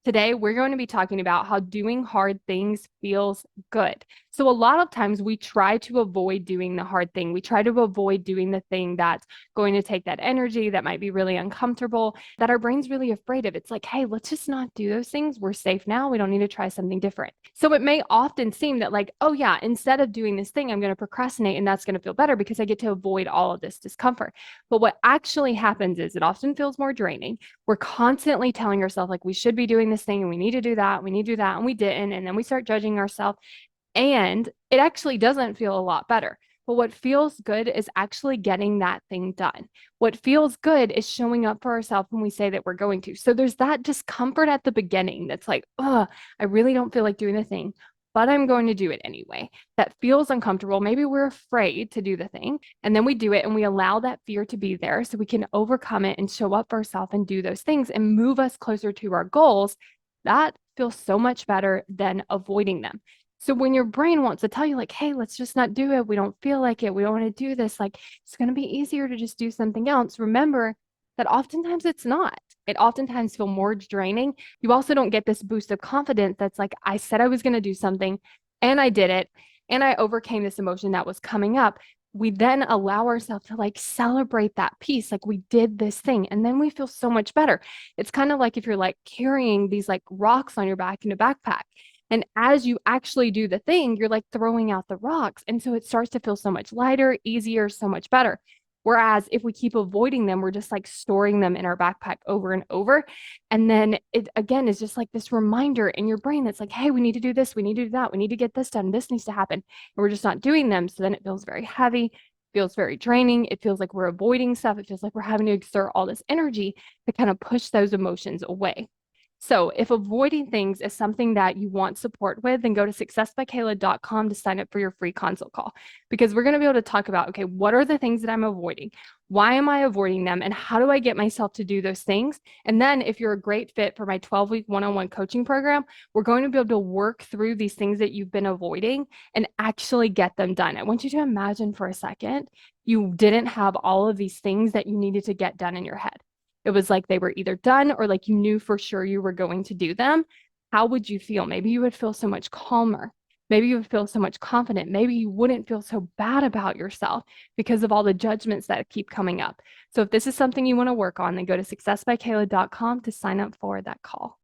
Today, we're going to be talking about how doing hard things feels good. So, a lot of times we try to avoid doing the hard thing. We try to avoid doing the thing that's going to take that energy that might be really uncomfortable, that our brain's really afraid of. It's like, hey, let's just not do those things. We're safe now. We don't need to try something different. So, it may often seem that, like, oh, yeah, instead of doing this thing, I'm going to procrastinate and that's going to feel better because I get to avoid all of this discomfort. But what actually happens is it often feels more draining. We're constantly telling ourselves like we should be doing this thing and we need to do that, we need to do that, and we didn't. And then we start judging ourselves, and it actually doesn't feel a lot better. But what feels good is actually getting that thing done. What feels good is showing up for ourselves when we say that we're going to. So there's that discomfort at the beginning that's like, oh, I really don't feel like doing the thing, but I'm going to do it anyway. That feels uncomfortable. Maybe we're afraid to do the thing, and then we do it and we allow that fear to be there so we can overcome it and show up for ourselves and do those things and move us closer to our goals. That feels so much better than avoiding them. So when your brain wants to tell you, like, hey, let's just not do it, we don't feel like it, we don't want to do this, like, it's going to be easier to just do something else. Remember that oftentimes it's not. It oftentimes feels more draining. You also don't get this boost of confidence that's like, I said I was going to do something and I did it and I overcame this emotion that was coming up. We then allow ourselves to like celebrate that piece, like we did this thing, and then we feel so much better. It's kind of like if you're like carrying these like rocks on your back in a backpack. And as you actually do the thing, you're like throwing out the rocks. And so it starts to feel so much lighter, easier, so much better. Whereas if we keep avoiding them, we're just like storing them in our backpack over and over. And then it again is just like this reminder in your brain that's like, hey, we need to do this, we need to do that, we need to get this done, this needs to happen. And we're just not doing them. So then it feels very heavy, feels very draining. It feels like we're avoiding stuff. It feels like we're having to exert all this energy to kind of push those emotions away. So if avoiding things is something that you want support with, then go to successbykayla.com to sign up for your free consult call, because we're going to be able to talk about, okay, what are the things that I'm avoiding? Why am I avoiding them? And how do I get myself to do those things? And then if you're a great fit for my 12-week one-on-one coaching program, we're going to be able to work through these things that you've been avoiding and actually get them done. I want you to imagine for a second, you didn't have all of these things that you needed to get done in your head. It was like they were either done or like you knew for sure you were going to do them. How would you feel? Maybe you would feel so much calmer. Maybe you would feel so much confident. Maybe you wouldn't feel so bad about yourself because of all the judgments that keep coming up. So if this is something you want to work on, then go to successbykayla.com to sign up for that call.